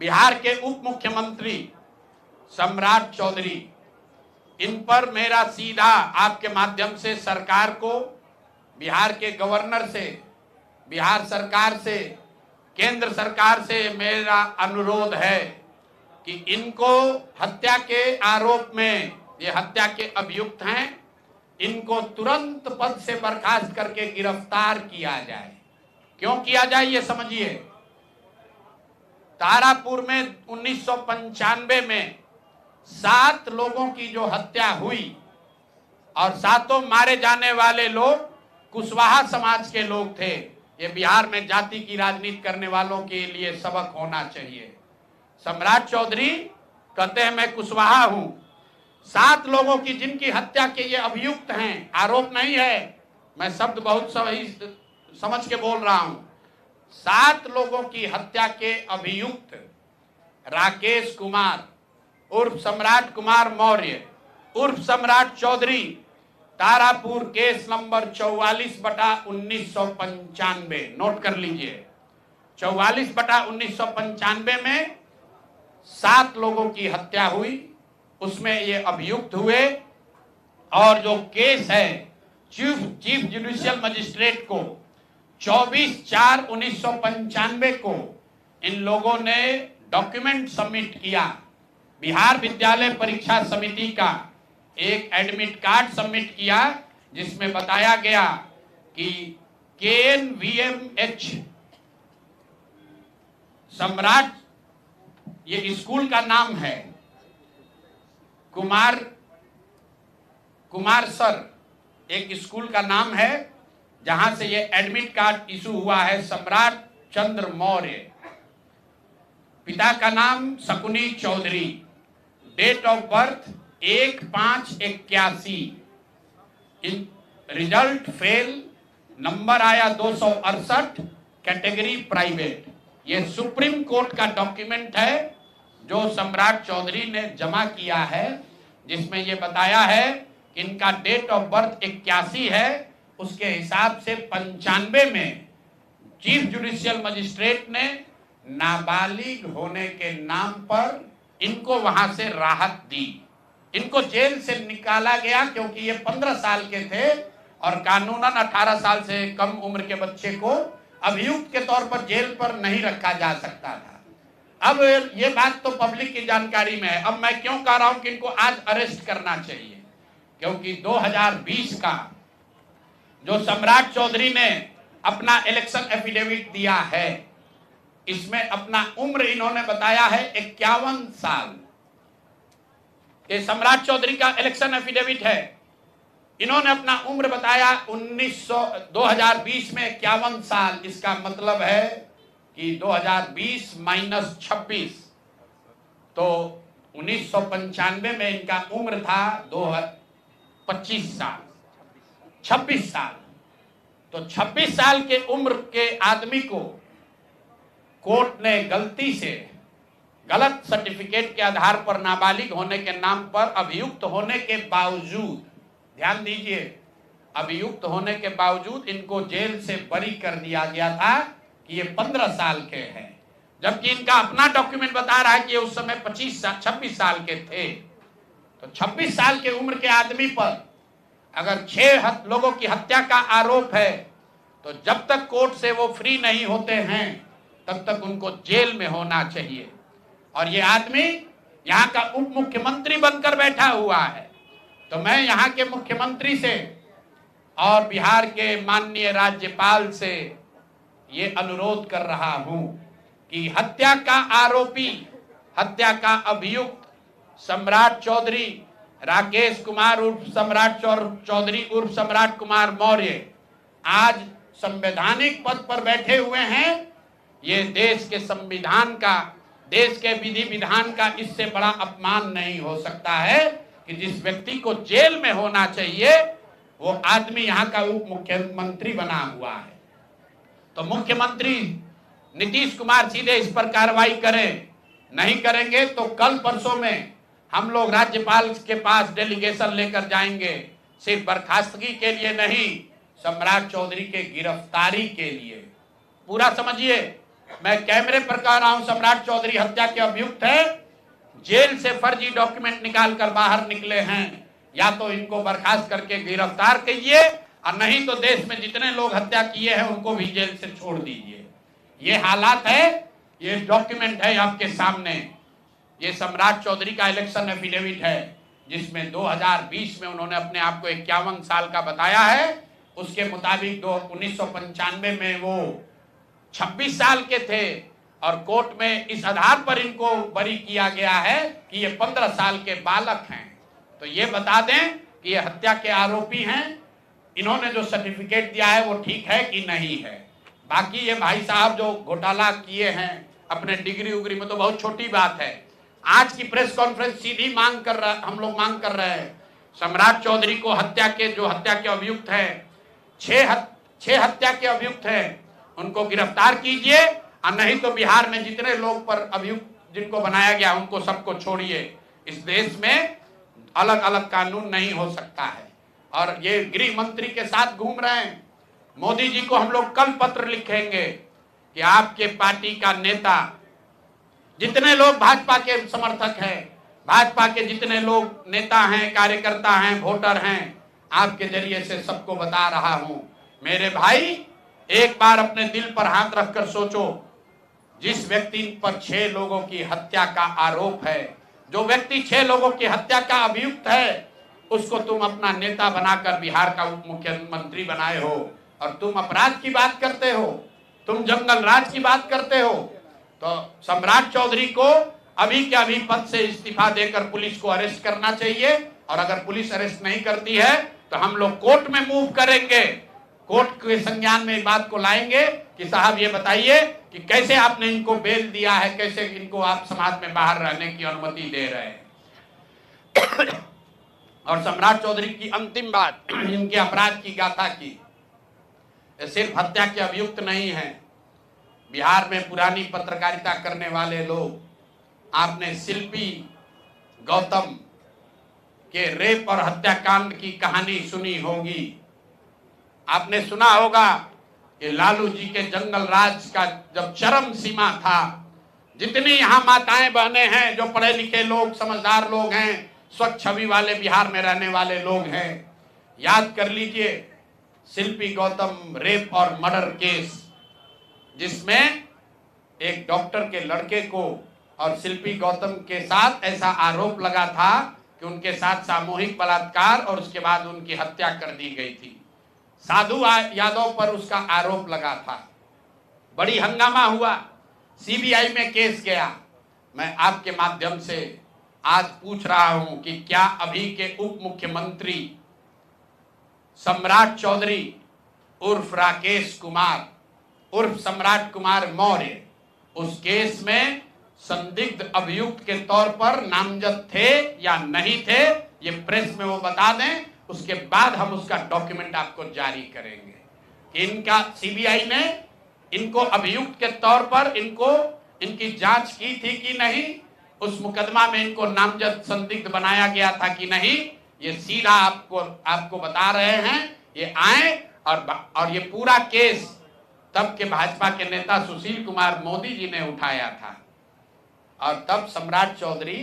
बिहार के उप मुख्यमंत्री सम्राट चौधरी, इन पर मेरा सीधा आपके माध्यम से सरकार को, बिहार के गवर्नर से, बिहार सरकार से, केंद्र सरकार से मेरा अनुरोध है कि इनको हत्या के आरोप में, ये हत्या के अभियुक्त हैं, इनको तुरंत पद से बर्खास्त करके गिरफ्तार किया जाए। क्यों किया जाए ये समझिए। तारापुर में 1995 में 7 लोगों की जो हत्या हुई और 7 मारे जाने वाले लोग कुशवाहा समाज के लोग थे। ये बिहार में जाति की राजनीति करने वालों के लिए सबक होना चाहिए। सम्राट चौधरी कहते हैं मैं कुशवाहा हूं। 7 लोगों की जिनकी हत्या के ये अभियुक्त हैं, आरोप नहीं है, मैं शब्द बहुत सही समझ के बोल रहा हूं। 7 लोगों की हत्या के अभियुक्त राकेश कुमार उर्फ सम्राट कुमार मौर्य उर्फ Samrat Choudhary, Tarapur case number 44/1995, note कर लीजिए। 44/1995 में 7 लोगों की हत्या हुई, उसमें ये अभियुक्त हुए और जो केस है चीफ जुडिशियल मजिस्ट्रेट को 24/4/1995 को इन लोगों ने डॉक्यूमेंट सबमिट किया। बिहार विद्यालय परीक्षा समिति का एक एडमिट कार्ड सबमिट किया जिसमें बताया गया कि KNVMH सम्राट, ये स्कूल का नाम है, कुमार सर एक स्कूल का नाम है जहां से ये एडमिट कार्ड इशू हुआ है। सम्राट चंद्र मौर्य, पिता का नाम Shakuni Choudhary, date of birth 1/5/81, result fail, नंबर आया 268, कैटेगरी प्राइवेट। ये सुप्रीम कोर्ट का डॉक्यूमेंट है जो सम्राट चौधरी ने जमा किया है, जिसमें ये बताया है कि इनका डेट ऑफ बर्थ 81 है। उसके हिसाब से 95 में चीफ जुडिशियल मजिस्ट्रेट ने नाबालिग होने के नाम पर इनको वहां से राहत दी। इनको जेल से निकाला गया क्योंकि ये 15 साल के थे और कानूनन 18 साल से कम उम्र के बच्चे को अभियुक्त के तौर पर जेल पर नहीं रखा जा सकता था। अब ये बात तो पब्लिक की जानकारी में है। अब मैं क्यों कह रहा हूं कि इनको आज अरेस्ट करना चाहिए, क्योंकि 2020 का जो सम्राट चौधरी ने अपना इलेक्शन एफिडेविट दिया है, इसमें अपना उम्र इन्होंने बताया है 51 साल। ये सम्राट चौधरी का इलेक्शन एफिडेविट है। इन्होंने अपना उम्र बताया 2020 में 51 साल। इसका मतलब है कि 2020 - 26, तो 1995 में इनका उम्र था 25 साल, 26 साल। तो 26 साल के उम्र के आदमी को कोर्ट ने गलती से, गलत सर्टिफिकेट के आधार पर नाबालिग होने के नाम पर अभियुक्त होने के बावजूद, ध्यान दीजिए, अभियुक्त होने के बावजूद इनको जेल से बरी कर दिया गया था कि ये 15 साल के हैं, जबकि इनका अपना डॉक्यूमेंट बता रहा है कि ये उस समय 26 साल के थे। तो 26 साल के उम्र के आदमी पर अगर 6 लोगों की हत्या का आरोप है, तो जब तक कोर्ट से वो फ्री नहीं होते हैं तब तक उनको जेल में होना चाहिए। और ये आदमी यहाँ का उप मुख्यमंत्री बनकर बैठा हुआ है। तो मैं यहाँ के मुख्यमंत्री से और बिहार के माननीय राज्यपाल से ये अनुरोध कर रहा हूँ कि हत्या का आरोपी, हत्या का अभियुक्त सम्राट चौधरी, राकेश कुमार उर्फ सम्राट चौधरी उर्फ सम्राट कुमार मौर्य आज संवैधानिक पद पर बैठे हुए हैं। ये देश के संविधान का, देश के विधि विधान का इससे बड़ा अपमान नहीं हो सकता है कि जिस व्यक्ति को जेल में होना चाहिए वो आदमी यहाँ का उप मुख्यमंत्री बना हुआ है। तो मुख्यमंत्री नीतीश कुमार सीधे इस पर कार्रवाई करें। नहीं करेंगे तो कल परसों में हम लोग राज्यपाल के पास डेलीगेशन लेकर जाएंगे, सिर्फ बर्खास्तगी के लिए नहीं, सम्राट चौधरी के गिरफ्तारी के लिए। पूरा समझिए, मैं कैमरे पर कह रहा हूं, सम्राट चौधरी हत्या के अभियुक्त है, जेल से फर्जी डॉक्यूमेंट निकाल कर बाहर निकले हैं। या तो इनको बर्खास्त करके गिरफ्तार कीजिए और नहीं तो देश में जितने लोग हत्या किए हैं उनको भी जेल से छोड़ दीजिए। ये हालात है, ये डॉक्यूमेंट है आपके सामने। ये सम्राट चौधरी का इलेक्शन एफिडेविट है जिसमें 2020 में उन्होंने अपने आप को 51 साल का बताया है। उसके मुताबिक 1995 में वो 26 साल के थे और कोर्ट में इस आधार पर इनको बरी किया गया है कि ये 15 साल के बालक हैं। तो ये बता दें कि ये हत्या के आरोपी हैं। इन्होंने जो सर्टिफिकेट दिया है वो ठीक है कि नहीं है। बाकी ये भाई साहब जो घोटाला किए हैं अपने डिग्री उग्री में, तो बहुत छोटी बात है। आज की प्रेस कॉन्फ्रेंस सीधी हम लोग मांग कर रहे हैं, सम्राट चौधरी को हत्या के अभियुक्त हैं, 6 हत्या के अभियुक्त हैं, उनको गिरफ्तार कीजिए और नहीं तो बिहार में जितने लोग पर अभियुक्त जिनको बनाया गया उनको सबको छोड़िए। इस देश में अलग अलग कानून नहीं हो सकता है। और ये गृह मंत्री के साथ घूम रहे हैं। मोदी जी को हम लोग कल पत्र लिखेंगे कि आपके पार्टी का नेता, जितने लोग भाजपा के समर्थक हैं, भाजपा के जितने लोग नेता हैं, कार्यकर्ता हैं, वोटर हैं, आपके जरिए से सबको बता रहा हूं, मेरे भाई एक बार अपने दिल पर हाथ रखकर सोचो। जिस व्यक्ति पर 6 लोगों की हत्या का आरोप है, जो व्यक्ति 6 लोगों की हत्या का अभियुक्त है, उसको तुम अपना नेता बनाकर बिहार का उप मुख्यमंत्री बनाए हो और तुम अपराध की बात करते हो, तुम जंगल राज की बात करते हो। तो सम्राट चौधरी को अभी के अभी पद से इस्तीफा देकर पुलिस को अरेस्ट करना चाहिए और अगर पुलिस अरेस्ट नहीं करती है तो हम लोग कोर्ट में मूव करेंगे, कोर्ट के संज्ञान में बात को लाएंगे कि साहब ये बताइए कि कैसे आपने इनको बेल दिया है, कैसे इनको आप समाज में बाहर रहने की अनुमति दे रहे हैं। और सम्राट चौधरी की अंतिम बात, इनके अपराध की गाथा की, सिर्फ हत्या के अभियुक्त नहीं है। बिहार में पुरानी पत्रकारिता करने वाले लोग, आपने शिल्पी गौतम के रेप और हत्याकांड की कहानी सुनी होगी। आपने सुना होगा कि लालू जी के जंगल राज का जब चरम सीमा था, जितनी यहाँ माताएं बहनें हैं, जो पढ़े लिखे लोग, समझदार लोग हैं, स्वच्छ छवि वाले बिहार में रहने वाले लोग हैं, याद कर लीजिए शिल्पी गौतम रेप और मर्डर केस, जिसमें एक डॉक्टर के लड़के को और शिल्पी गौतम के साथ ऐसा आरोप लगा था कि उनके साथ सामूहिक बलात्कार और उसके बाद उनकी हत्या कर दी गई थी। साधु यादव पर उसका आरोप लगा था, बड़ी हंगामा हुआ, सीबीआई में केस गया। मैं आपके माध्यम से आज पूछ रहा हूं कि क्या अभी के उप मुख्यमंत्री सम्राट चौधरी उर्फ राकेश कुमार उर्फ सम्राट कुमार मौर्य उस केस में संदिग्ध अभियुक्त के तौर पर नामजद थे या नहीं थे, ये प्रेस में वो बता दें, उसके बाद हम उसका डॉक्यूमेंट आपको जारी करेंगे। इनका सीबीआई ने इनको अभियुक्त के तौर पर इनकी जांच की थी कि नहीं, उस मुकदमा में इनको नामजद संदिग्ध बनाया गया था कि नहीं, ये सीधा आपको बता रहे हैं। ये आए और ये पूरा केस तब के भाजपा के नेता सुशील कुमार मोदी जी ने उठाया था और तब सम्राट चौधरी